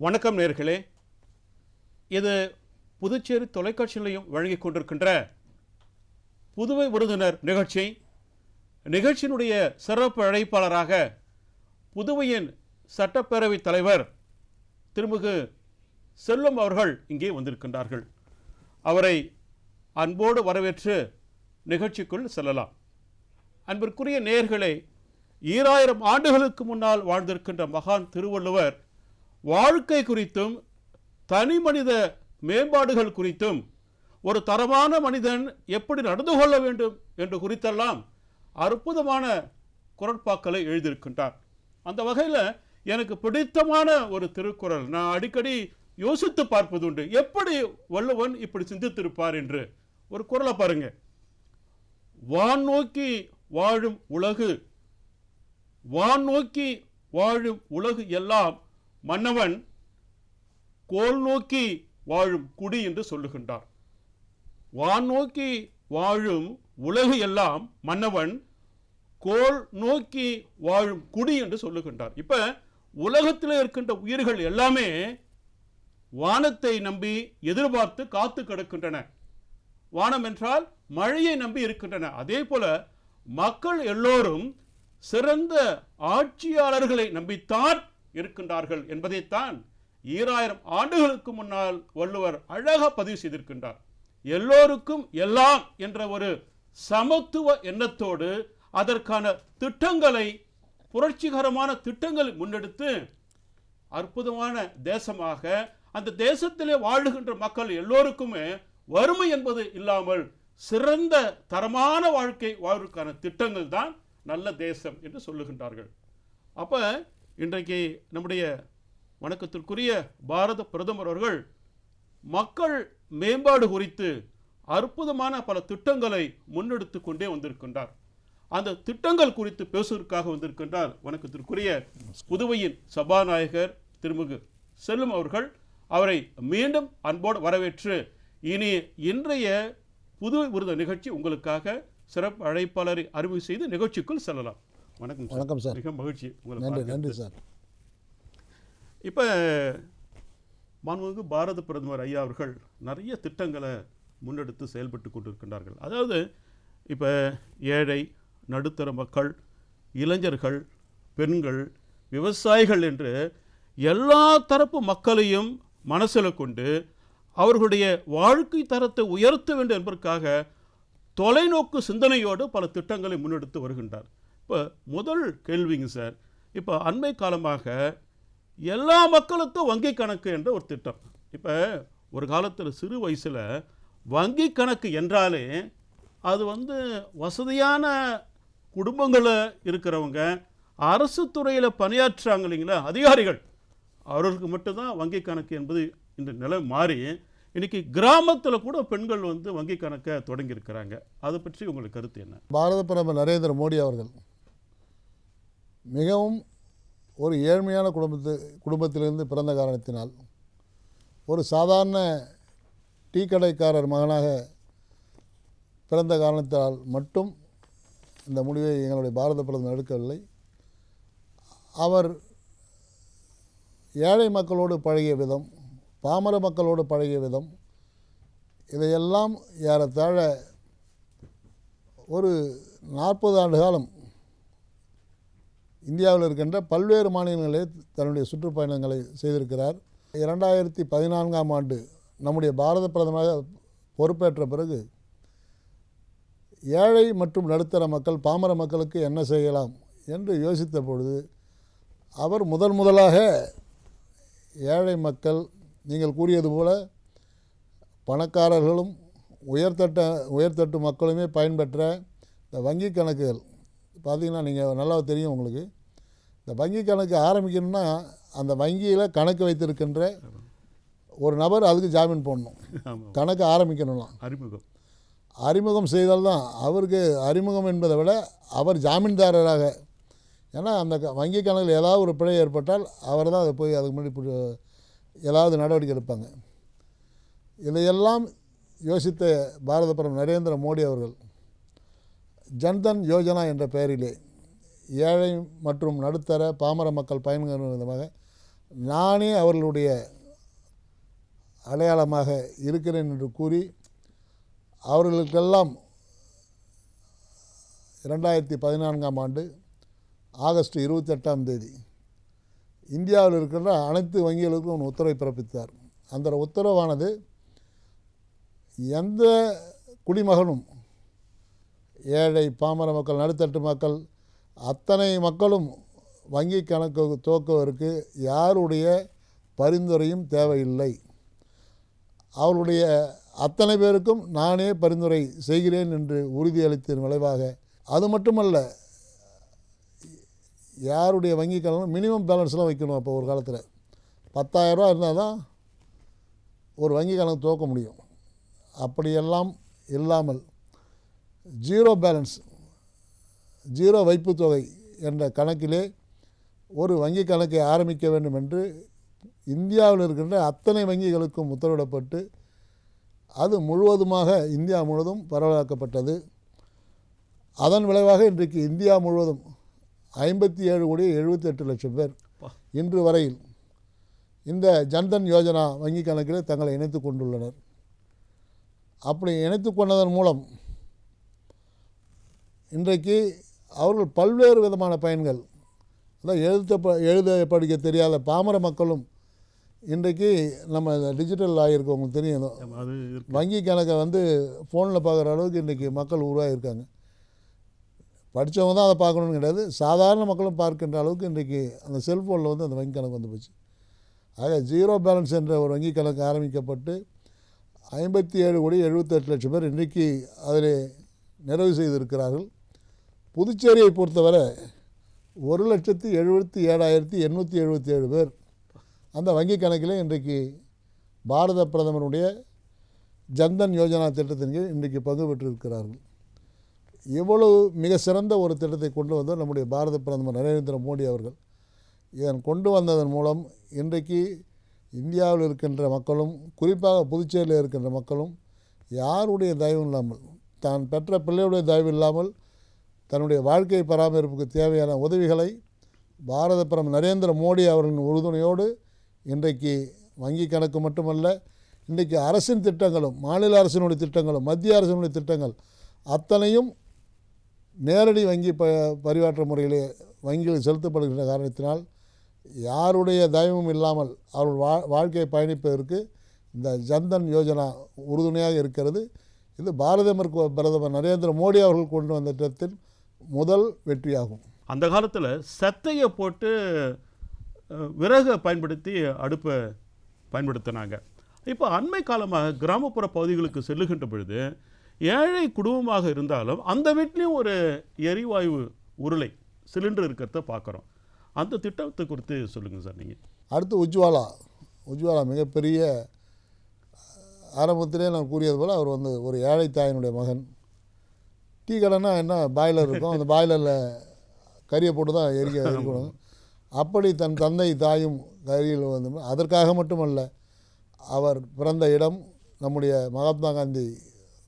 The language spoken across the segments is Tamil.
வணக்கம் நேயர்களே. இது புதுச்சேரி தொலைக்காட்சியிலையும் வழங்கிக் கொண்டிருக்கின்ற புதுவை விருந்தினர் நிகழ்ச்சி. நிகழ்ச்சியினுடைய சிறப்பு அழைப்பாளராக புதுவையின் சட்டப்பேரவைத் தலைவர் திருமிகு செல்வம் அவர்கள் இங்கே வந்திருக்கின்றார்கள். அவரை அன்போடு வரவேற்று நிகழ்ச்சிக்குள் செல்லலாம். அன்பிற்குரிய நேயர்களே, 2000 ஆண்டுகளுக்கு முன்னால் வாழ்ந்திருக்கின்ற மகான் திருவள்ளுவர் வாழ்க்கை குறித்தும் தனி மனித மேம்பாடுகள் குறித்தும் ஒரு தரமான மனிதன் எப்படி நடந்து கொள்ள வேண்டும் என்று குறித்தெல்லாம் அற்புதமான குறட்பாக்களை எழுதியிருக்கின்றார். அந்த வகையில் எனக்கு பிடித்தமான ஒரு திருக்குறள் நான் அடிக்கடி யோசித்து பார்ப்பதுண்டு. எப்படி வள்ளுவன் இப்படி சிந்தித்திருப்பார் என்று ஒரு குறளை பாருங்க. வான் நோக்கி வாழும் உலகு, வான் நோக்கி வாழும் உலகு எல்லாம் மன்னவன் கோல் நோக்கி வாழும் குடி என்று சொல்லுகின்றார். வான் நோக்கி வாழும் உலகு எல்லாம் மன்னவன் கோல் நோக்கி வாழும் குடி என்று சொல்லுகின்றார். இப்ப உலகத்தில் இருக்கின்ற உயிர்கள் எல்லாமே வானத்தை நம்பி எதிர்பார்த்து காத்து கிடக்கின்றன. வானம் என்றால் மழையை நம்பி இருக்கின்றன. அதே போல மக்கள் எல்லோரும் சிறந்த ஆட்சியாளர்களை நம்பித்தான் இருக்கின்றார்கள் என்பதைத்தான் 2000 ஆண்டுகளுக்கு முன்னால் வள்ளுவர் அழகாக பதிவு செய்திருக்கின்றார். எல்லோருக்கும் எல்லாம் என்ற ஒரு சமத்துவ எண்ணத்தோடு அதற்கான திட்டங்களை, புரட்சிகரமான திட்டங்களை முன்னெடுத்து அற்புதமான தேசமாக, அந்த தேசத்திலே வாழுகின்ற மக்கள் எல்லோருக்குமே வறுமை என்பது இல்லாமல் சிறந்த தரமான வாழ்க்கை வாழ்வதற்கான திட்டங்கள் தான் நல்ல தேசம் என்று சொல்லுகின்றார்கள். அப்ப இன்றைக்கு நம்முடைய வணக்கத்திற்குரிய பாரத பிரதமர் அவர்கள் மக்கள் மேம்பாடு குறித்து அற்புதமான பல திட்டங்களை முன்னெடுத்து கொண்டே வந்திருக்கின்றார். அந்த திட்டங்கள் குறித்து பேசுவதற்காக வந்திருக்கின்றார் வணக்கத்திற்குரிய புதுவையின் சபாநாயகர் திருமிகு செல்வம் அவர்கள். அவரை மீண்டும் அன்போடு வரவேற்று இனி இன்றைய புதுவை விருது நிகழ்ச்சி உங்களுக்காக சிறப்பு அழைப்பாளரை அறிமுகம் செய்து நிகழ்ச்சிக்குள் செல்லலாம். வணக்கம். வணக்கம் சார். மிக மகிழ்ச்சி. நன்றி சார். இப்போ மாண்புமிகு பாரத பிரதமர் ஐயா அவர்கள் நிறைய திட்டங்களை முன்னெடுத்து செயல்பட்டு கொண்டிருக்கின்றார்கள். அதாவது இப்போ ஏழை நடுத்தர மக்கள், இளைஞர்கள், பெண்கள், விவசாயிகள் என்று எல்லா தரப்பு மக்களையும் மனசில் கொண்டு அவர்களுடைய வாழ்க்கை தரத்தை உயர்த்த வேண்டும் என்பதற்காக தொலைநோக்கு சிந்தனையோடு பல திட்டங்களை முன்னெடுத்து வருகின்றார். இப்போ முதல் கேள்விங்க சார், இப்போ அண்மை காலமாக எல்லா மக்களுக்கும் வங்கி கணக்கு என்ற ஒரு திட்டம். இப்போ ஒரு காலத்தில் சிறு வயசில் வங்கி கணக்கு என்றாலே அது வசதியான குடும்பங்களில் இருக்கிறவங்க, அரசு துறையில் பணியாற்றுறாங்க இல்லைங்களா, அதிகாரிகள், அவர்களுக்கு மட்டும்தான் வங்கி கணக்கு என்பது இந்த நிலை மாறி இன்னைக்கு கிராமத்தில் கூட பெண்கள் வங்கி கணக்கை தொடங்கியிருக்கிறாங்க. அதை பற்றி உங்களுக்கு கருத்து என்ன? பாரத பிரதமர் நரேந்திர மோடி அவர்கள் மிகவும் ஒரு ஏழ்மையான குடும்பத்திலிருந்து பிறந்த காரணத்தினால், ஒரு சாதாரண டீ கடைக்காரர் மகனாக பிறந்த காரணத்தினால் மட்டும் இந்த முடிவை எங்களுடைய பாரத பிரதமர் எடுக்கவில்லை. அவர் ஏழை மக்களோடு பழகிய விதம், பாமர மக்களோடு பழகிய விதம், இதையெல்லாம் ஏறத்தாழ ஒரு 40 ஆண்டு காலம் இந்தியாவில் இருக்கின்ற பல்வேறு மாநிலங்களில் தன்னுடைய சுற்றுப்பயணங்களை செய்திருக்கிறார். 2014ஆம் ஆண்டு நம்முடைய பாரத பிரதமராக பொறுப்பேற்ற பிறகு ஏழை மற்றும் நடுத்தர மக்கள், பாமர மக்களுக்கு என்ன செய்யலாம் என்று யோசித்த பொழுது அவர் முதலாக ஏழை மக்கள், நீங்கள் கூறியது போல பணக்காரர்களும் உயர்தட்டு மக்களுமே பயன்பெற்ற இந்த வங்கி கணக்குகள் பார்த்திங்கன்னா, நீங்கள் நல்லா தெரியும் உங்களுக்கு, இந்த வங்கி கணக்கு ஆரம்பிக்கணும்னா அந்த வங்கியில் கணக்கு வைத்திருக்கின்ற ஒரு நபர் அதுக்கு ஜாமீன் போடணும். கணக்கு ஆரம்பிக்கணும்னா அறிமுகம் செய்தால்தான் அவருக்கு, அறிமுகம் என்பதை விட அவர் ஜாமீன்தாரராக, ஏன்னா அந்த வங்கி கணக்கில் ஏதாவது ஒரு பிழை ஏற்பட்டால் அவர் தான் அதை போய் அதுக்கு முன்னாடி ஏதாவது நடவடிக்கை எடுப்பாங்க. இதையெல்லாம் யோசித்த பாரத பிரதமர் நரேந்திர மோடி அவர்கள் ஜன்தன் யோஜனா என்ற பெயரிலே ஏழை மற்றும் நடுத்தர பாமர மக்கள் பயன்பெறும் விதமாக நானே அவர்களுடைய அடையாளமாக இருக்கிறேன் என்று கூறி அவர்களுக்கெல்லாம் 2014ஆம் ஆண்டு ஆகஸ்ட் 28ஆம் தேதி இந்தியாவில் இருக்கின்ற அனைத்து வங்கிகளுக்கும் ஒரு உத்தரவை பிறப்பித்தார். அந்த உத்தரவானது எந்த குடிமகனும், ஏழை, பாமர மக்கள், நடுத்தட்டு மக்கள், அத்தனை மக்களும் வங்கி கணக்கு துவக்குவதற்கு யாருடைய பரிந்துரையும் தேவையில்லை. அவருடைய அத்தனை பேருக்கும் நானே பரிந்துரை செய்கிறேன் என்று உறுதியளித்ததன் விளைவாக, அது மட்டுமல்ல, யாருடைய வங்கி கணக்கு மினிமம் பேலன்ஸ்லாம் வைக்கணும். அப்போ ஒரு காலத்தில் 10,000 ரூபா இருந்தால் தான் ஒரு வங்கி கணக்கு துவக்க முடியும். அப்படியெல்லாம் இல்லாமல் ஜீரோ பேலன்ஸ், ஜீரோ வைப்பு தொகை என்ற கணக்கிலே ஒரு வங்கி கணக்கை ஆரம்பிக்க வேண்டும் என்று இந்தியாவில் இருக்கின்ற அத்தனை வங்கிகளுக்கும் உத்தரவிடப்பட்டு அது முழுவதுமாக இந்தியா முழுவதும் பரவலாக்கப்பட்டது. அதன் விளைவாக இன்றைக்கு இந்தியா முழுவதும் 57,78,00,000 பேர் இன்று வரையில் இந்த ஜன்தன் யோஜனா வங்கி கணக்கில் தங்களை இணைத்து கொண்டுள்ளனர். அப்படி இணைத்து கொண்டதன் மூலம் இன்றைக்கு அவர்கள் பல்வேறு விதமான பயன்கள், அதான் எழுத படிக்க தெரியாத பாமர மக்களும் இன்றைக்கு நம்ம டிஜிட்டல் ஆகியிருக்கோம். உங்களுக்கு தெரியும், வங்கி கணக்கை ஃபோனில் பார்க்குற அளவுக்கு இன்றைக்கி மக்கள் உருவாகியிருக்காங்க. படித்தவங்க தான் அதை பார்க்கணுன்னு கிடையாது, சாதாரண மக்களும் பார்க்கின்ற அளவுக்கு இன்றைக்கி அந்த செல்ஃபோனில் அந்த வங்கி கணக்கு வந்து போச்சு. ஆக ஜீரோ பேலன்ஸ் என்ற ஒரு வங்கி கணக்கு ஆரம்பிக்கப்பட்டு 57,78,00,000 பேர் இன்றைக்கி அதில் நிறைவு செய்திருக்கிறார்கள். புதுச்சேரியை பொறுத்தவரை 1,77,877 பேர் அந்த வங்கி கணக்கில் இன்றைக்கு பாரத பிரதமருடைய ஜன்தன் யோஜனா திட்டத்தின் கீழ் இன்றைக்கு பங்கு பெற்றிருக்கிறார்கள். இவ்வளவு மிக சிறந்த ஒரு திட்டத்தை கொண்டு வந்தார் நம்முடைய பாரத பிரதமர் நரேந்திர மோடி அவர்கள். இதன் கொண்டு வந்ததன் மூலம் இன்றைக்கு இந்தியாவில் இருக்கின்ற மக்களும், குறிப்பாக புதுச்சேரியில் இருக்கின்ற மக்களும் யாருடைய தயவும் இல்லாமல், தான் பெற்ற பிள்ளையுடைய தயவு இல்லாமல் தன்னுடைய வாழ்க்கை பராமரிப்புக்கு தேவையான உதவிகளை பாரத பிரதமர் நரேந்திர மோடி அவர்களின் உறுதுணையோடு இன்றைக்கு வங்கி கணக்கு மட்டுமல்ல, இன்றைக்கு அரசின் திட்டங்களும், மாநில அரசினுடைய திட்டங்களும், மத்திய அரசினுடைய திட்டங்கள் அத்தனையும் நேரடி வங்கி பரிமாற்ற முறையிலே வங்கிகளில் செலுத்தப்படுகின்ற காரணத்தினால் யாருடைய தயவும் இல்லாமல் அவர்கள் வாழ்க்கையை பயணிப்பதற்கு இந்த ஜன்தன் யோஜனா உறுதுணையாக இருக்கிறது. இது பிரதமர் நரேந்திர மோடி அவர்கள் கொண்டு வந்த திட்டத்தின் முதல் வெற்றியாகும். அந்த காலத்தில் சத்தையை போட்டு விறகை பயன்படுத்தி அடுப்பை பயன்படுத்தினாங்க. இப்போ அண்மை காலமாக கிராமப்புற பகுதிகளுக்கு செல்லுகின்ற பொழுது ஏழை குடும்பமாக இருந்தாலும் அந்த வீட்லேயும் ஒரு எரிவாயு உருளை சிலிண்டர் இருக்கிறத பார்க்குறோம். அந்த திட்டத்தை குறித்து சொல்லுங்கள் சார். நீங்கள் அடுத்து உஜ்வாலா மிகப்பெரிய, ஆரம்பத்திலே நான் கூறியது போல் அவர் ஒரு ஏழை தாயினுடைய மகன். டீ கடைன்னா என்ன, பாய்லர் இருக்கும், அந்த பாய்லரில் கறியை போட்டு தான் எரிக்கணும். அப்படி தன் தந்தை தாயும் கரியில் அதற்காக மட்டுமல்ல, அவர் பிறந்த இடம் நம்முடைய மகாத்மா காந்தி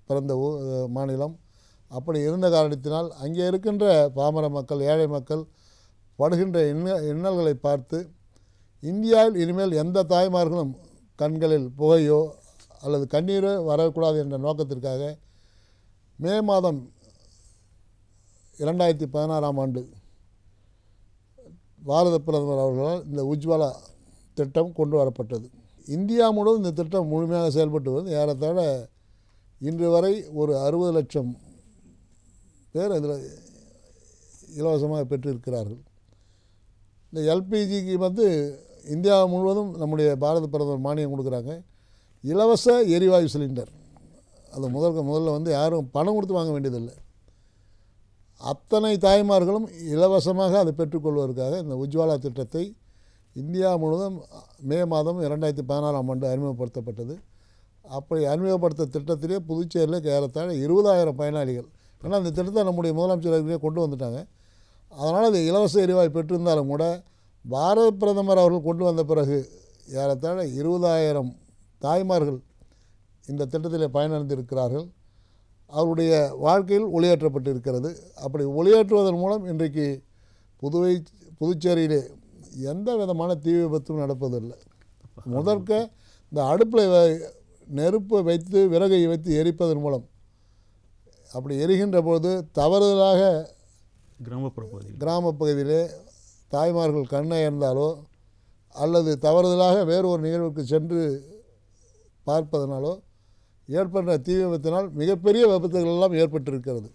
பிறந்த மாநிலம். அப்படி இருந்த காரணத்தினால் அங்கே இருக்கின்ற பாமர மக்கள், ஏழை மக்கள் படுகின்ற இன்னல்களை பார்த்து இந்தியாவில் இனிமேல் எந்த தாய்மார்களும் கண்களில் புகையோ அல்லது கண்ணீரோ வரக்கூடாது என்ற நோக்கத்திற்காக மே மாதம் 2016ஆம் ஆண்டு பாரத பிரதமர் அவர்களால் இந்த உஜ்வாலா திட்டம் கொண்டு வரப்பட்டது. இந்தியா முழுவதும் இந்த திட்டம் முழுமையாக செயல்பட்டு வருது. ஏறத்தாழ இன்று வரை ஒரு 60 லட்சம் பேர் இதில் இலவசமாக பெற்றிருக்கிறார்கள். இந்த எல்பிஜிக்கு இந்தியா முழுவதும் நம்முடைய பாரத பிரதமர் மானியம் கொடுக்குறாங்க. இலவச எரிவாயு சிலிண்டர், அது முதல்ல யாரும் பணம் கொடுத்து வாங்க வேண்டியதில்லை. அத்தனை தாய்மார்களும் இலவசமாக அதை பெற்றுக்கொள்வதற்காக இந்த உஜ்வாலா திட்டத்தை இந்தியா முழுவதும் மே மாதம் 2016ஆம் ஆண்டு அறிமுகப்படுத்தப்பட்டது. அப்படி அறிமுகப்படுத்த திட்டத்திலே புதுச்சேரியில் ஏறத்தாழ 20,000 பயனாளிகள். ஏன்னா அந்த திட்டத்தை நம்முடைய முதலமைச்சர் கொண்டு வந்துட்டாங்க. அதனால் அது இலவச எரிவாயு பெற்றிருந்தாலும் கூட பாரத பிரதமர் அவர்கள் கொண்டு வந்த பிறகு ஏறத்தாழ 20,000 தாய்மார்கள் இந்த திட்டத்தில் பயனடைந்திருக்கிறார்கள். அவருடைய வாழ்க்கையில் ஒளியேற்றப்பட்டு இருக்கிறது. அப்படி ஒளியேற்றுவதன் மூலம் இன்றைக்கு புதுச்சேரியிலே எந்த விதமான தீ விபத்தும் நடப்பதில்லை. முதற்க இந்த அடுப்பில் நெருப்பை வைத்து விறகை வைத்து எரிப்பதன் மூலம் அப்படி எரிகின்ற பொழுது தவறுதலாக கிராம பகுதியிலே தாய்மார்கள் கண்ணயர்ந்தாலோ அல்லது தவறுதலாக வேறு ஒரு நிகழ்வுக்கு சென்று பார்ப்பதனாலோ ஏற்பட்ட தீ விபத்தினால் மிகப்பெரிய விபத்துகள் எல்லாம் ஏற்பட்டிருக்கிறது.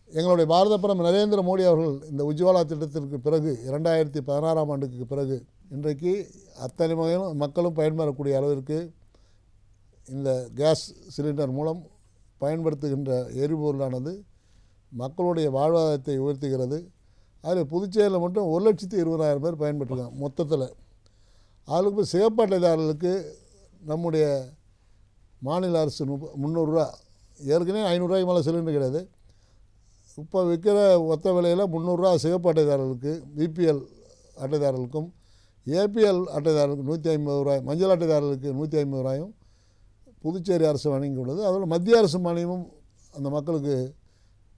எங்களுடைய பாரத பிரதமர் நரேந்திர மோடி அவர்கள் இந்த உஜ்வாலா திட்டத்திற்கு பிறகு 2016ஆம் ஆண்டுக்கு பிறகு இன்றைக்கு அத்தனை மக்களும் பயன்பெறக்கூடிய அளவிற்கு இந்த கேஸ் சிலிண்டர் மூலம் பயன்படுத்துகின்ற எரிபொருளானது மக்களுடைய வாழ்வாதாரத்தை உயர்த்துகிறது. அதில் புதுச்சேரியில் மட்டும் 1,20,000 பேர் பயன்பெற்றிருக்காங்க மொத்தத்தில். அதுக்கு சிவப்பு அட்டைதாரர்களுக்கு நம்முடைய மாநில அரசு 300 ரூபா, ஏற்கனவே 500 ரூபாய்க்கு மேலே சிலிண்டர் கிடையாது. இப்போ விற்கிற ஒத்த விலையில் 300 ரூபா சிவப்பு அட்டைதாரர்களுக்கு, பிபிஎல் அட்டைதாரர்களுக்கும், ஏபிஎல் அட்டைதாரர்களுக்கு 150 ரூபாய், மஞ்சள் அட்டைதாரர்களுக்கு 150 ரூபாயும் புதுச்சேரி அரசு வழங்கியுள்ளது. அதில் மத்திய அரசு மானியமும் அந்த மக்களுக்கு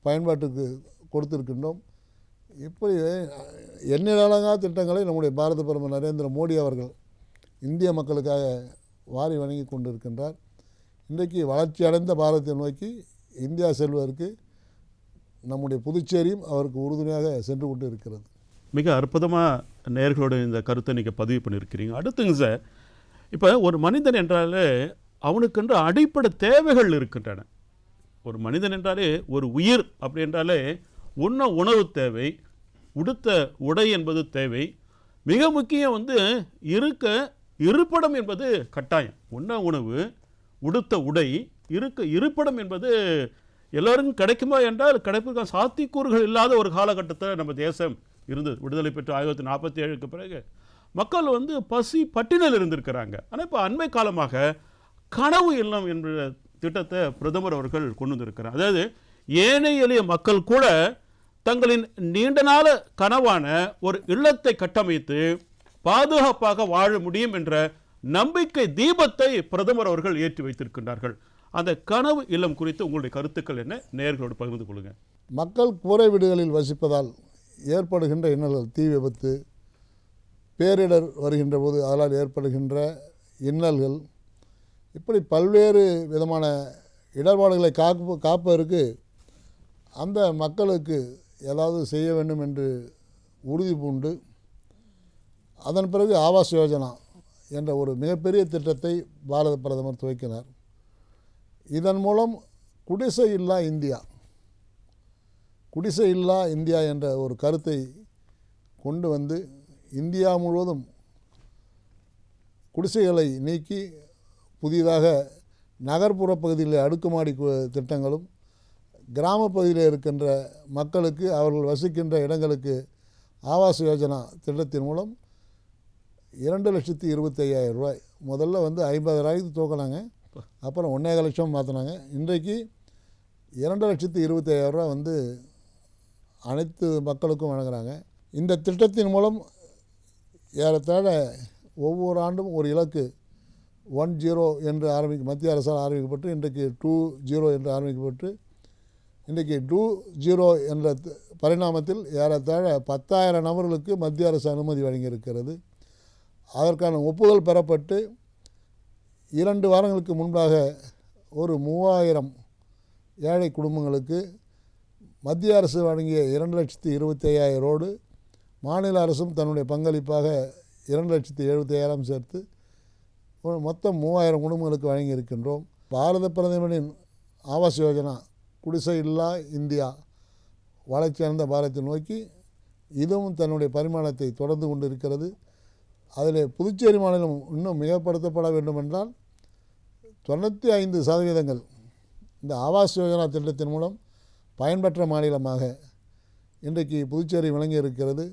பயன்பாட்டுக்கு கொடுத்திருக்கின்றோம். இப்படி எண்ணிலடங்கா திட்டங்களை நம்முடைய பாரத பிரதமர் நரேந்திர மோடி அவர்கள் இந்திய மக்களுக்காக வாரி வழங்கி கொண்டிருக்கின்றார். இன்றைக்கு வளர்ச்சி அடைந்த பாரதத்தை நோக்கி இந்தியா செல்வதற்கு நம்முடைய புதுச்சேரியும் அவருக்கு உறுதுணையாக சென்று கொண்டு இருக்கிறது. மிக அற்புதமாக நேயர்களோட இந்த கருத்தை நீங்கள் பதிவு பண்ணியிருக்கிறீங்க. அடுத்துங்க சார், இப்போ ஒரு மனிதன் என்றாலே அவனுக்கென்று அடிப்படை தேவைகள் இருக்கின்றன. ஒரு மனிதன் என்றாலே, ஒரு உயிர் அப்படி என்றாலே உண்ண உணவு தேவை, உடுத்த உடை என்பது தேவை, மிக முக்கியம் இருப்பிடம் என்பது கட்டாயம். உண்ண உணவு, உடுத்த உடை, இருப்பிடம் என்பது எல்லோருக்கும் கிடைக்குமா என்றால் கிடைப்பதற்கான சாத்தியக்கூறுகள் இல்லாத ஒரு காலகட்டத்தில் நம்ம தேசம் இருந்தது. விடுதலை பெற்று 1947க்கு பிறகு மக்கள் பசி பட்டினியில் இருந்திருக்கிறாங்க. ஆனால் இப்போ அண்மை காலமாக கனவு இல்லம் என்ற திட்டத்தை பிரதமர் அவர்கள் கொண்டு வந்திருக்கிறார். அதாவது ஏழை எளிய மக்கள் கூட தங்களின் நீண்ட நாள கனவான ஒரு இல்லத்தை கட்டமைத்து பாதுகாப்பாக வாழ முடியும் என்ற நம்பிக்கை தீபத்தை பிரதமர் அவர்கள் ஏற்றி வைத்திருக்கின்றார்கள். அந்த கனவு இல்லம் குறித்து உங்களுடைய கருத்துக்கள் என்ன, நேயர்களோடு பகிர்ந்து கொள்ளுங்கள். மக்கள் கூரை வீடுகளில் வசிப்பதால் ஏற்படுகின்ற இன்னல்கள், தீ விபத்து, பேரிடர் வருகின்ற போது அதனால் ஏற்படுகின்ற இன்னல்கள், இப்படி பல்வேறு விதமான இடர்பாடுகளை காப்பதற்கு அந்த மக்களுக்கு ஏதாவது செய்ய வேண்டும் என்று உறுதி பூண்டு அதன் பிறகு ஆவாஸ் யோஜனா என்ற ஒரு மிகப்பெரிய திட்டத்தை பாரத பிரதமர் துவக்கினார். இதன் மூலம் குடிசை இல்லா இந்தியா என்ற ஒரு கருத்தை கொண்டு வந்து இந்தியா முழுவதும் குடிசைகளை நீக்கி புதிதாக நகர்ப்புற பகுதியில் அடுக்குமாடி திட்டங்களும், கிராம பகுதியில் இருக்கின்ற மக்களுக்கு அவர்கள் வசிக்கின்ற இடங்களுக்கு ஆவாஸ் யோஜனா திட்டத்தின் மூலம் 2,25,000 ரூபாய், முதல்ல 50,000 துவக்கினாங்க, அப்புறம் 1,5 லட்சம் மாற்றினாங்க. இன்றைக்கு 2,25,000 ரூபா அனைத்து மக்களுக்கும் வழங்குகிறாங்க. இந்த திட்டத்தின் மூலம் ஏறத்தாழ ஒவ்வொரு ஆண்டும் ஒரு இலக்கு 10 என்று மத்திய அரசால் ஆரம்பிக்கப்பட்டு இன்றைக்கு 20 என்று ஆரம்பிக்கப்பட்டு இன்றைக்கு 20 என்ற பரிணாமத்தில் ஏறத்தாழ 10,000 நபர்களுக்கு மத்திய அரசு அனுமதி வழங்கியிருக்கிறது. அதற்கான ஒப்புதல் பெறப்பட்டு 2 வாரங்களுக்கு முன்பாக ஒரு 3,000 ஏழை குடும்பங்களுக்கு மத்திய அரசு வழங்கிய 2,25,000ோடு மாநில அரசும் தன்னுடைய பங்களிப்பாக 2,75,000 சேர்த்து மொத்தம் 3,000 குடும்பங்களுக்கு வழங்கியிருக்கின்றோம். பாரத பிரதமரின் ஆவாஸ் யோஜனா, குடிசை இல்லா இந்தியா, வளர்ச்சியடைந்த பாரதத்தை நோக்கி இதுவும் தன்னுடைய பரிமாணத்தை தொடர்ந்து கொண்டிருக்கிறது. அதில் புதுச்சேரி மாநிலம் இன்னும் மிகப்படுத்தப்பட வேண்டும் என்றால் 95% இந்த ஆவாஸ் யோஜனா திட்டத்தின் மூலம் பயன்பெற்ற மாநிலமாக இன்றைக்கு புதுச்சேரி விளங்கி இருக்கிறது.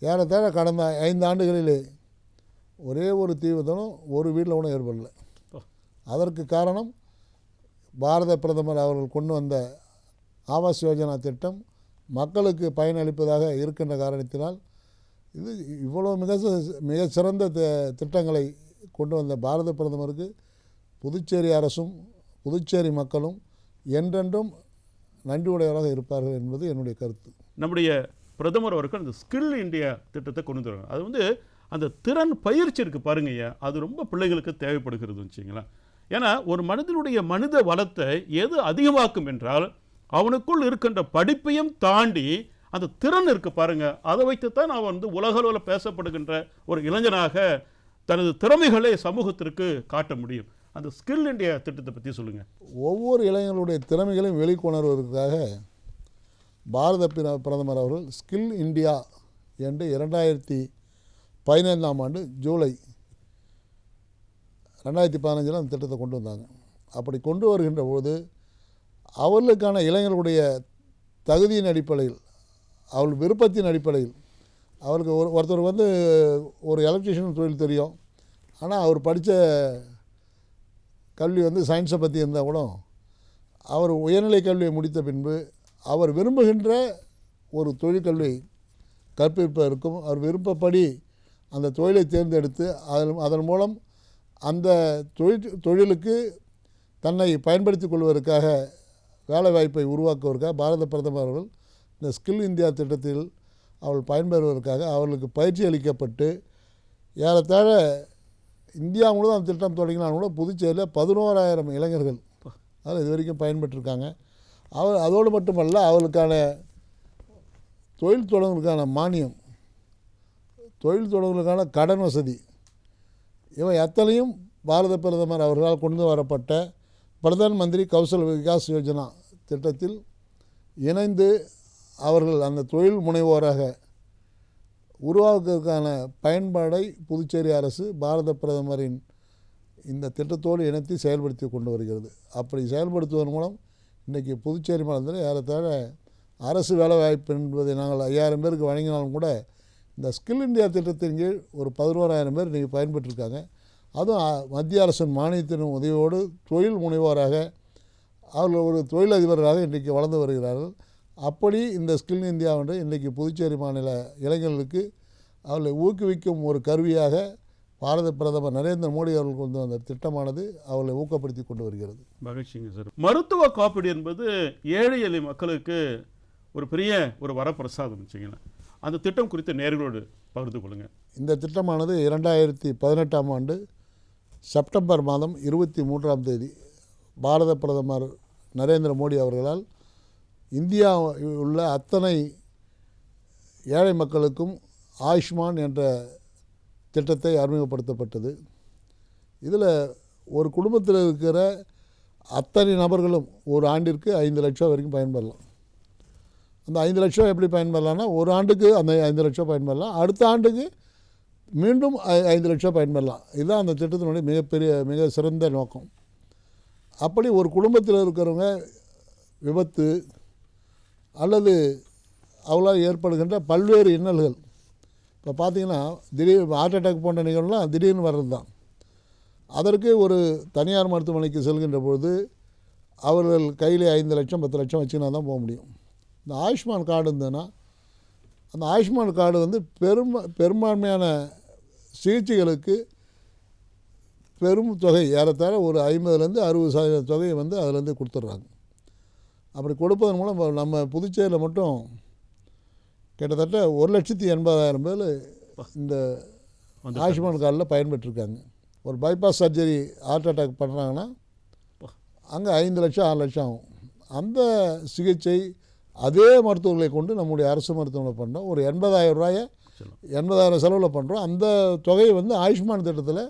ஏறத்தாழ கடந்த 5 ஆண்டுகளிலே ஒரே ஒரு தீ விபத்தும் ஒரு வீட்டில் கூட ஏற்படலை. அதற்கு காரணம் பாரத பிரதமர் அவர்கள் கொண்டு வந்த ஆவாஸ் யோஜனா திட்டம் மக்களுக்கு பயனளிப்பதாக இருக்கின்ற காரணத்தினால் இது இவ்வளோ மிகச்சிறந்த திட்டங்களை கொண்டு வந்த பாரத பிரதமருக்கு புதுச்சேரி அரசும் புதுச்சேரி மக்களும் என்றென்றும் நன்றியுடையவராக இருப்பார்கள் என்பது என்னுடைய கருத்து. நம்முடைய பிரதமர் அவர்கள் அந்த ஸ்கில் இந்தியா திட்டத்தை கொண்டு வருவாங்க. அது வந்து அந்த திறன் பயிற்சி இருக்குது பாருங்கய்யா, அது ரொம்ப பிள்ளைகளுக்கு தேவைப்படுகிறது வச்சுங்களேன். ஏன்னா ஒரு மனிதனுடைய மனித வளத்தை எது அதிகமாக்கும் என்றால் அவனுக்குள் இருக்கின்ற படிப்பையும் தாண்டி அந்த திறன் இருக்கு பாருங்க, அதை வைத்துத்தான் அவன் வந்து உலகளவில் பேசப்படுகின்ற ஒரு இளைஞனாக தனது திறமைகளை சமூகத்திற்கு காட்ட முடியும். அந்த ஸ்கில் இந்தியா திட்டத்தை பற்றி சொல்லுங்கள். ஒவ்வொரு இளைஞர்களுடைய திறமைகளையும் வெளிக்கொணர்வதற்காக பாரத பிரதமர் அவர்கள் ஸ்கில் இந்தியா என்று 2015ஆம் ஆண்டு ஜூலை 2015 அந்த திட்டத்தை கொண்டு வந்தாங்க. அப்படி கொண்டு வருகின்ற போது அவர்களுக்கான இளைஞர்களுடைய தகுதியின் அடிப்படையில், அவள் விருப்பத்தின் அடிப்படையில், அவருக்கு ஒருத்தர் வந்து ஒரு எலக்ட்ரிஷியன் தொழில் தெரியும், ஆனால் அவர் படித்த கல்வி வந்து சயின்ஸை பற்றி இருந்தால் கூட அவர் உயர்நிலை கல்வியை முடித்த பின்பு அவர் விரும்புகின்ற ஒரு தொழிற்கல்வியை கற்பிப்பதற்கும் அவர் விருப்பப்படி அந்த தொழிலை தேர்ந்தெடுத்து அதன் மூலம் அந்த தொழிலுக்கு தன்னை பயன்படுத்தி கொள்வதற்காக வேலைவாய்ப்பை உருவாக்குவதற்காக பாரத பிரதமர் அவர்கள் இந்த ஸ்கில் இந்தியா திட்டத்தில் அவள் பயன்பெறுவதற்காக அவர்களுக்கு பயிற்சி அளிக்கப்பட்டு ஏறத்தாழ இந்தியா முழுவதும் அந்த திட்டம் தொடங்கினாலும் கூட புதுச்சேரியில் 11,000 இளைஞர்கள் அதில் இது வரைக்கும் பயன்பெற்றிருக்காங்க. அதோடு மட்டுமல்ல, அவர்களுக்கான தொழில் தொடங்குவதற்கான மானியம், தொழில் தொடங்குவதற்கான கடன் வசதி, இவை அத்தனையும் பாரத பிரதமர் அவர்களால் கொண்டு வரப்பட்ட பிரதான் மந்திரி கௌசல் விகாஸ் யோஜனா திட்டத்தில் இணைந்து அவர்கள் அந்த தொழில் முனைவோராக உருவாக்குவதற்கான பயன்பாடை புதுச்சேரி அரசு பாரத பிரதமரின் இந்த திட்டத்தோடு இணைத்து செயல்படுத்தி கொண்டு வருகிறது. அப்படி செயல்படுத்துவதன் மூலம் இன்றைக்கி புதுச்சேரி மாநிலத்தில் ஏறத்தாழ அரசு வேலைவாய்ப்பு என்பதை நாங்கள் 5000 பேருக்கு வழங்கினாலும் கூட இந்த ஸ்கில் இந்தியா திட்டத்தின் கீழ் ஒரு 11,000 பேர் இன்றைக்கி பயன்பெற்றிருக்காங்க. அதுவும் மத்திய அரசின் மானியத்தின் உதவியோடு தொழில் முனைவோராக அவர்கள் ஒரு தொழிலதிபராக இன்றைக்கி வளர்ந்து வருகிறார்கள். அப்படி இந்த ஸ்கில் இந்தியா வந்து இன்றைக்கி புதுச்சேரி மாநில இளைஞர்களுக்கு அவர்களை ஊக்குவிக்கும் ஒரு கருவியாக பாரத பிரதமர் நரேந்திர மோடி அவர்கள் கொண்டு வந்த திட்டமானது அவர்களை ஊக்கப்படுத்தி கொண்டு வருகிறது. மகிழ்ச்சிங்க சார். மருத்துவ காப்பீடு என்பது ஏழை எளிய மக்களுக்கு ஒரு பெரிய ஒரு வரப்பிரசாதம் வச்சுங்களேன். அந்த திட்டம் குறித்து நேயர்களோடு பகிர்ந்து கொள்ளுங்கள். இந்த திட்டமானது 2018ஆம் ஆண்டு செப்டம்பர் மாதம் 23ஆம் தேதி பாரத பிரதமர் நரேந்திர மோடி அவர்களால் இந்தியா உள்ள அத்தனை ஏழை மக்களுக்கும் ஆயுஷ்மான் என்ற திட்டத்தை அறிமுகப்படுத்தப்பட்டது. இதில் ஒரு குடும்பத்தில் இருக்கிற அத்தனை நபர்களும் ஒரு ஆண்டிற்கு 5 லட்சம் வரைக்கும் பயன்பெறலாம். அந்த 5 லட்சம் எப்படி பயன்பெறலாம்னா, ஒரு ஆண்டுக்கு அந்த 5 லட்சம் பயன்பெறலாம், அடுத்த ஆண்டுக்கு மீண்டும் 5 லட்சம் பயன்பெறலாம். இதுதான் அந்த திட்டத்தினுடைய மிக சிறந்த நோக்கம். அப்படி ஒரு குடும்பத்தில் இருக்கிறவங்க விபத்து அல்லது அவளால் ஏற்படுகின்ற பல்வேறு இன்னல்கள், இப்போ பார்த்திங்கன்னா திடீர் ஹார்ட் அட்டாக் போன்ற நிகழ்வுலாம் திடீர்னு வர்றது தான். அதற்கு ஒரு தனியார் மருத்துவமனைக்கு செல்கின்ற பொழுது அவர்கள் கையில் 5 லட்சம் 10 லட்சம் வச்சுக்கினா தான் போக முடியும். இந்த ஆயுஷ்மான் கார்டு இருந்ததுன்னா அந்த ஆயுஷ்மான் கார்டு வந்து பெரும்பான்மையான சிகிச்சைகளுக்கு பெரும் தொகை ஏறத்தாழ ஒரு 50லேருந்து 60% தொகையை வந்து அதிலேருந்து கொடுத்துட்றாங்க. அப்படி கொடுப்பதன் மூலம் நம்ம புதுச்சேரியில் மட்டும் கிட்டத்தட்ட 1,80,000 பேர் இந்த ஆயுஷ்மான் கார்டில் பயன்பெற்றிருக்காங்க. ஒரு பைபாஸ் சர்ஜரி ஹார்ட் அட்டாக் பண்ணுறாங்கன்னா அங்கே 5 லட்சம் 6 லட்சம் ஆகும். அந்த சிகிச்சை அதே மருத்துவர்களை கொண்டு நம்முடைய அரசு மருத்துவமனை பண்ணுறோம். ஒரு 80,000 செலவில் பண்ணுறோம். அந்த தொகையை வந்து ஆயுஷ்மான் திட்டத்தில்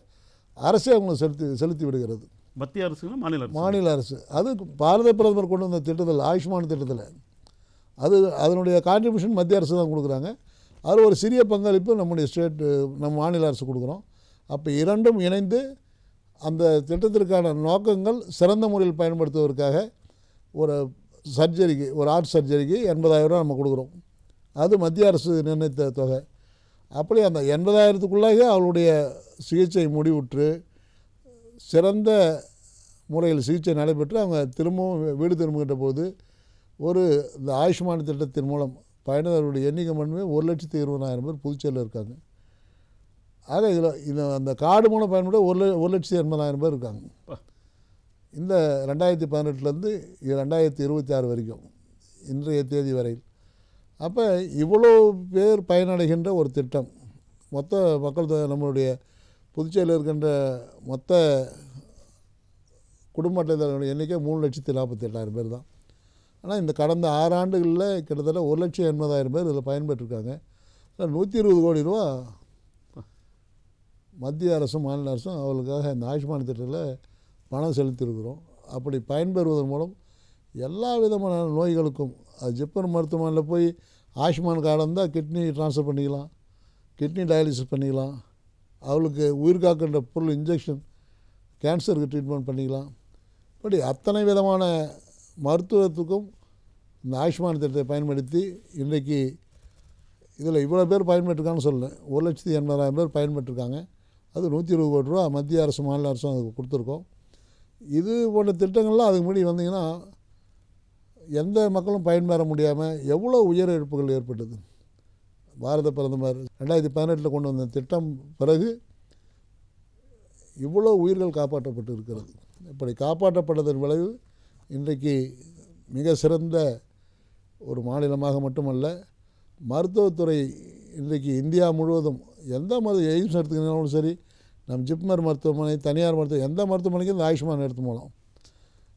அரசே அவங்களுக்கு செலுத்தி விடுகிறது. மத்திய அரசு மாநில அரசு. அது பாரத பிரதமர் கொண்டு வந்த திட்டத்தில் ஆயுஷ்மான் திட்டத்தில் அதனுடைய கான்ட்ரிபியூஷன் மத்திய அரசு தான் கொடுக்குறாங்க. அதில் ஒரு சிறிய பங்களிப்பு நம்ம மாநில அரசு கொடுக்குறோம். அப்போ இரண்டும் இணைந்து அந்த திட்டத்திற்கான நோக்கங்கள் சிறந்த முறையில் பயன்படுத்துவதற்காக ஒரு ஹார்ட் சர்ஜரிக்கு 80,000 நம்ம கொடுக்குறோம். அது மத்திய அரசு நிர்ணயித்த தொகை. அப்படி அந்த 80,000க்குள்ளாக அவளுடைய சிகிச்சை முடிவுற்று சிறந்த முறையில் சிகிச்சை நடைபெற்று அவங்க திரும்பவும் வீடு திரும்புகின்ற போது இந்த ஆயுஷ்மான் திட்டத்தின் மூலம் பயணிகளுடைய எண்ணிக்கை மட்டுமே 1,20,000 பேர் புதுச்சேரியில் இருக்காங்க. ஆக இதில் அந்த கார்டு மூலம் பயன்பட 1,80,000 பேர் இருக்காங்க. இந்த 2018லேருந்து 2026 வரைக்கும் இன்றைய தேதி வரையில். அப்போ இவ்வளோ பேர் பயனடைகின்ற ஒரு திட்டம், மொத்த மக்கள் தொகை நம்மளுடைய புதுச்சேரியில் இருக்கின்ற மொத்த குடும்ப அட்டைதாரர்களுடைய எண்ணிக்கை 3,48,000 பேர் தான். ஆனால் இந்த கடந்த 6 ஆண்டுகளில் கிட்டத்தட்ட 1,80,000 பேர் இதில் பயன்பெற்றிருக்காங்க. 120 கோடி ரூபா மத்திய அரசும் மாநில அரசும் அவர்களுக்காக இந்த ஆயுஷ்மான் திட்டத்தில் பணம் செலுத்தியிருக்கிறோம். அப்படி பயன்பெறுவதன் மூலம் எல்லா விதமான நோய்களுக்கும், அது ஜிப்மர் மருத்துவமனையில் போய் ஆயுஷ்மான் கார்டு இருந்தால் கிட்னி ட்ரான்ஸ்ஃபர் பண்ணிக்கலாம், கிட்னி டயாலிசிஸ் பண்ணிக்கலாம், அவளுக்கு உயிர் காக்கின்ற பொருள் இன்ஜெக்ஷன், கேன்சருக்கு ட்ரீட்மெண்ட் பண்ணிக்கலாம். இப்படி அத்தனை விதமான மருத்துவத்துக்கும் இந்த ஆயுஷ்மான் திட்டத்தை பயன்படுத்தி இன்றைக்கி இதில் இவ்வளோ பேர் பயன்பெற்றிருக்காங்கன்னு சொல்லலை, 1,80,000 பேர் பயன்பெற்றிருக்காங்க. அது 120 கோடி ரூபா மத்திய அரசு மாநில அரசும் அதுக்கு கொடுத்துருக்கோம். இது போன்ற திட்டங்கள்லாம் அதுக்கு முன்னாடி வந்தீங்கன்னா எந்த மக்களும் பயன்பெற முடியாமல் எவ்வளோ உயர் இழப்புகள் ஏற்பட்டது. பாரத பிரதமர் 2018 கொண்டு வந்த திட்டம் பிறகு இவ்வளோ உயிர்கள் காப்பாற்றப்பட்டு இருக்கிறது. இப்படி காப்பாற்றப்பட்டதன் விளைவு இன்றைக்கு மிக சிறந்த ஒரு மாநிலமாக மட்டுமல்ல, மருத்துவத்துறை இன்றைக்கு இந்தியா முழுவதும் எந்த எய்ம்ஸ் எடுத்துக்கினாலும் சரி, நம் ஜிப்மர் மருத்துவமனை, தனியார் மருத்துவம், எந்த மருத்துவமனைக்கும் இந்த ஆயுஷ்மான் எடுத்து போகலாம்.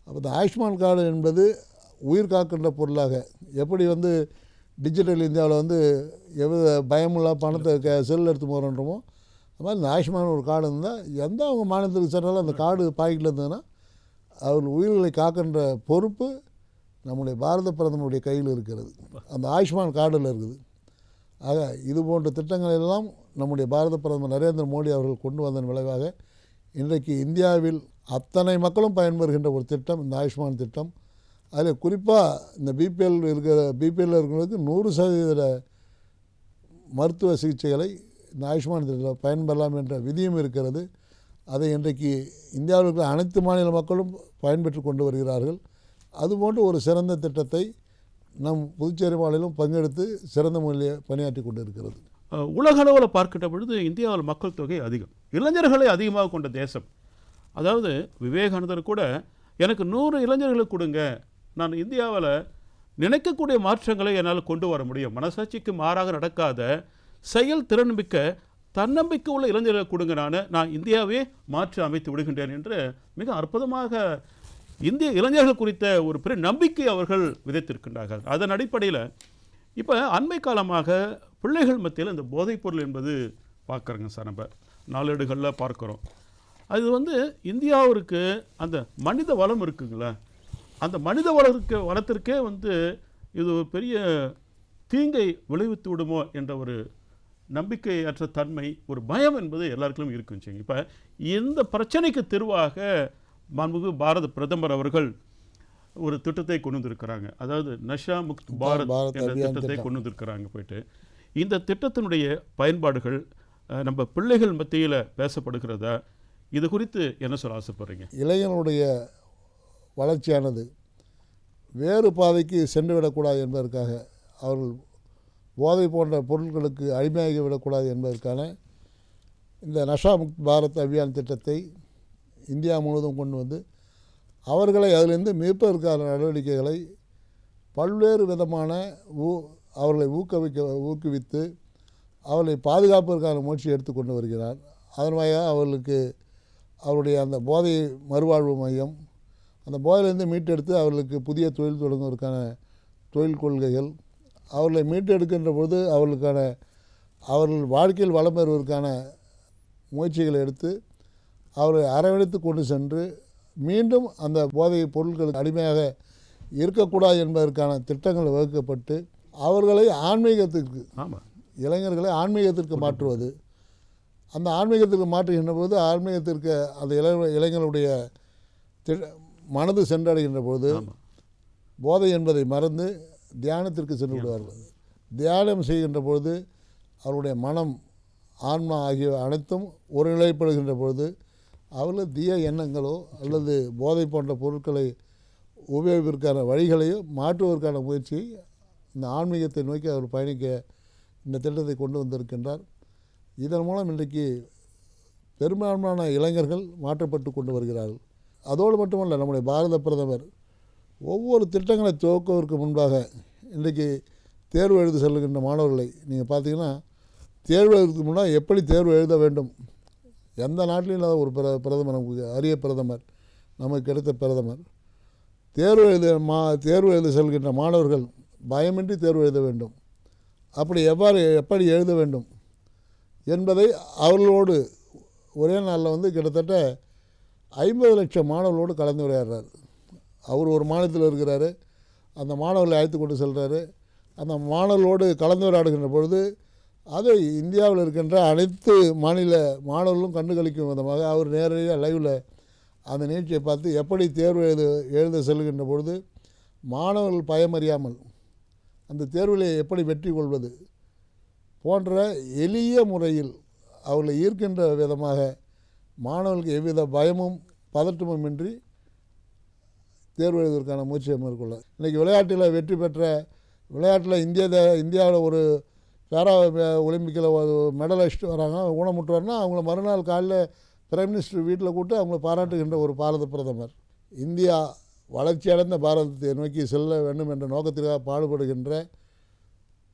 அப்போ இந்த ஆயுஷ்மான் கார்டு என்பது உயிர் காக்கின்ற பொருளாக, எப்படி டிஜிட்டல் இந்தியாவில் எவ்வித பயமுள்ள பணத்தை செல்லில் எடுத்து போகிறோன்றமோ, அது மாதிரி இந்த ஆயுஷ்மான் ஒரு கார்டு இருந்தால் எந்த அவங்க மாநிலத்துக்கு சென்றாலும் அந்த கார்டு பாக்கெட்டில் இருந்ததுன்னா அவர்கள் உயிர்களை காக்கின்ற பொறுப்பு நம்முடைய பாரத பிரதமருடைய கையில் இருக்கிறது, அந்த ஆயுஷ்மான் கார்டில் இருக்குது. ஆக இது போன்ற திட்டங்கள் எல்லாம் நம்முடைய பாரத பிரதமர் நரேந்திர மோடி அவர்கள் கொண்டு வந்ததன் விளைவாக இன்றைக்கு இந்தியாவில் அத்தனை மக்களும் பயன்பெறுகின்ற ஒரு திட்டம் இந்த ஆயுஷ்மான் திட்டம். அதில் குறிப்பாக இந்த பிபிஎல்லில் இருக்கிறவங்களுக்கு 100% மருத்துவ சிகிச்சைகளை இந்த ஆயுஷ்மான் திட்டத்தில் பயன்பெறலாம் என்ற விதியும் இருக்கிறது. அதை இன்றைக்கு இந்தியாவில் இருக்கிற அனைத்து மாநில மக்களும் பயன்பெற்று கொண்டு வருகிறார்கள். அதுபோன்று ஒரு சிறந்த திட்டத்தை நம் புதுச்சேரி மாநிலம் பங்கெடுத்து சிறந்த முறையில் பணியாற்றி கொண்டு இருக்கிறது. உலக அளவில் பார்க்கின்ற பொழுது இந்தியாவில் மக்கள் தொகை அதிகம், இளைஞர்களை அதிகமாக கொண்ட தேசம். அதாவது விவேகானந்தர் கூட எனக்கு 100 இளைஞர்களுக்கு கொடுங்க, நான் இந்தியாவில் நினைக்கக்கூடிய மாற்றங்களை என்னால் கொண்டு வர முடியும், மனசாட்சிக்கு மாறாக நடக்காத செயல் திறன்மிக்க தன்னம்பிக்கை உள்ள இளைஞர்களை கொடுங்க, நான் இந்தியாவே மாற்றி அமைத்து விடுகின்றேன் என்று மிக அற்புதமாக இந்திய இளைஞர்கள் குறித்த ஒரு பெரிய நம்பிக்கை அவர்கள் விதைத்திருக்கின்றார்கள். அதன் அடிப்படையில் இப்போ அண்மை காலமாக பிள்ளைகள் மத்தியில் இந்த போதைப்பொருள் என்பது பார்க்குறோங்க சார், நம்ம நாளேடுகளில் பார்க்குறோம். அது இந்தியாவிற்கு அந்த மனித வளம் இருக்குங்களா, அந்த மனித வளத்திற்கே இது ஒரு பெரிய தீங்கை விளைவித்து விடுமோ என்ற ஒரு நம்பிக்கையற்ற தன்மை, ஒரு பயம் என்பது எல்லாருக்கும் இருக்குன்னு. இப்போ இந்த பிரச்சனைக்கு தீர்வாக மாண்புமிகு பாரத பிரதமர் அவர்கள் ஒரு திட்டத்தை கொண்டு வந்திருக்கிறாங்க. அதாவது நஷா முக்த் பாரத் என்ற திட்டத்தை கொண்டு வந்திருக்கிறாங்க. போயிட்டு இந்த திட்டத்தினுடைய பயன்பாடுகள் நம்ம பிள்ளைகள் மத்தியில் பேசப்படுகிறதா, இது குறித்து என்ன சொல்ல ஆசைப்படுறீங்க? இளைஞனுடைய வளர்ச்சியானது வேறு பாதைக்கு சென்று விடக்கூடாது என்பதற்காக, அவர்கள் போதை போன்ற பொருட்களுக்கு அடிமையாகி விடக்கூடாது என்பதற்கான இந்த நஷா முக்த் பாரத் அபியான் திட்டத்தை இந்தியா முழுவதும் கொண்டு வந்து அவர்களை அதிலிருந்து மீட்பதற்கான நடவடிக்கைகளை பல்வேறு விதமான அவர்களை ஊக்குவித்து அவர்களை பாதுகாப்பதற்கான முயற்சி எடுத்துக்கொண்டு வருகிறார். அதன் வழியாக அவர்களுக்கு அவருடைய அந்த போதை மறுவாழ்வு மையம், அந்த போதையிலிருந்து மீட்டெடுத்து அவர்களுக்கு புதிய தொழில் தொடங்குவதற்கான தொழில் கொள்கைகள், அவர்களை மீட்டெடுக்கின்ற பொழுது அவர்கள் வாழ்க்கையில் வளம் பெறுவதற்கான முயற்சிகளை எடுத்து அவரை அரவணைத்து கொண்டு சென்று மீண்டும் அந்த போதை பொருட்களுக்கு அடிமையாக இருக்கக்கூடாது என்பதற்கான திட்டங்கள் வகுக்கப்பட்டு அவர்களை ஆன்மீகத்திற்கு, இளைஞர்களை ஆன்மீகத்திற்கு மாற்றுவது, அந்த ஆன்மீகத்திற்கு மாற்றுகின்ற போது ஆன்மீகத்திற்கு அந்த இளைஞர்களுடைய மனது சென்றடைகின்ற பொழுது போதை என்பதை மறந்து தியானத்திற்கு சென்று விடுவார்கள். தியானம் செய்கின்ற பொழுது அவருடைய மனம், ஆன்மா ஆகிய அனைத்தும் ஒருநிலைப்படுகின்ற பொழுது அவர்கள் தீய எண்ணங்களோ அல்லது போதை போன்ற பொருட்களை உபயோகிப்பதற்கான வழிகளையோ மாற்றுவதற்கான முயற்சி இந்த ஆன்மீகத்தை நோக்கி அவர் பயணிக்க இந்த திட்டத்தை கொண்டு வந்திருக்கின்றார். இதன் மூலம் இன்றைக்கு பெரும்பான்மையான இளைஞர்கள் மாற்றப்பட்டு கொண்டு வருகிறார்கள். அதோடு மட்டுமல்ல, நம்முடைய பாரத பிரதமர் ஒவ்வொரு திட்டங்களை துவக்குவதற்கு முன்பாக இன்றைக்கு தேர்வு எழுத செல்லுகின்ற மாணவர்களை நீங்கள் பார்த்தீங்கன்னா, தேர்வு எழுதுறதுக்கு முன்னால் எப்படி தேர்வு எழுத வேண்டும், எந்த நாட்டிலையும் இல்லாத ஒரு பிரதமர், நமக்கு அரிய பிரதமர், நமக்கு கிடைத்த பிரதமர். தேர்வு எழுத செல்கின்ற மாணவர்கள் பயமின்றி தேர்வு எழுத வேண்டும். அப்படி எப்படி எழுத வேண்டும் என்பதை அவர்களோடு ஒரே நாளில் கிட்டத்தட்ட 50 லட்சம் மாணவர்களோடு கலந்துரையாடுறார். அவர் ஒரு மாநிலத்தில் இருக்கிறாரு, அந்த மாணவர்களை அழைத்து கொண்டு செல்கிறாரு. அந்த மாணவர்களோடு கலந்துரையாடுகின்ற பொழுது அதை இந்தியாவில் இருக்கின்ற அனைத்து மாநில மாணவர்களும் கண்டுகளிக்கும் விதமாக அவர் நேரடியாக லைவில் அந்த நிகழ்ச்சியை பார்த்து எப்படி தேர்வு எழுத செல்கின்ற பொழுது மாணவர்கள் பயமறியாமல் அந்த தேர்வில் எப்படி வெற்றி கொள்வது போன்ற எளிய முறையில் அவர்களை ஈர்க்கின்ற விதமாக மாணவர்களுக்கு எவ்வித பயமும் பதட்டமும் இன்றி தேர்வு எழுதுவதற்கான முயற்சியை மேற்கொள்ள. இன்றைக்கி விளையாட்டில் வெற்றி பெற்ற விளையாட்டில் இந்தியாவில் ஒரு பேரா ஒலிம்பிக்கில் மெடல் அடிச்சுட்டு வராங்க, ஊனமுட்டுவார்னா அவங்கள மறுநாள் காலையில் பிரைம் மினிஸ்டர் வீட்டில் கூப்பிட்டு அவங்கள பாராட்டுகின்ற ஒரு பாரத பிரதமர். இந்தியா வளர்ச்சியடைந்த பாரதத்தை நோக்கி செல்ல வேண்டும் என்ற நோக்கத்திற்காக பாடுபடுகின்ற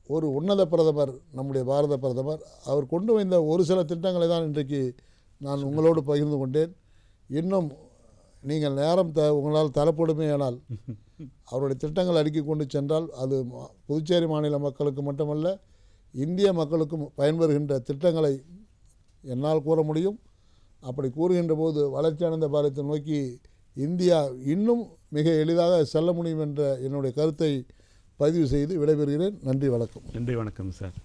ஒரு உன்னத பிரதமர் நம்முடைய பாரத பிரதமர். அவர் கொண்டு வந்த ஒரு சில திட்டங்களை தான் இன்றைக்கு நான் உங்களோடு பகிர்ந்து கொண்டேன். இன்னும் நீங்கள் நேரம் உங்களால் தரப்படுமேயானால் அவருடைய திட்டங்கள் அடுக்கி கொண்டு சென்றால் அது புதுச்சேரி மாநில மக்களுக்கு மட்டுமல்ல, இந்திய மக்களுக்கும் பயன்பெறுகின்ற திட்டங்களை என்னால் கூற முடியும். அப்படி கூறுகின்ற போது வளர்ச்சியடைந்த பாரதத்தை நோக்கி இந்தியா இன்னும் மிக எளிதாக செல்ல முடியும் என்ற என்னுடைய கருத்தை பதிவு செய்து விடைபெறுகிறேன். நன்றி, வணக்கம். நன்றி, வணக்கம் சார்.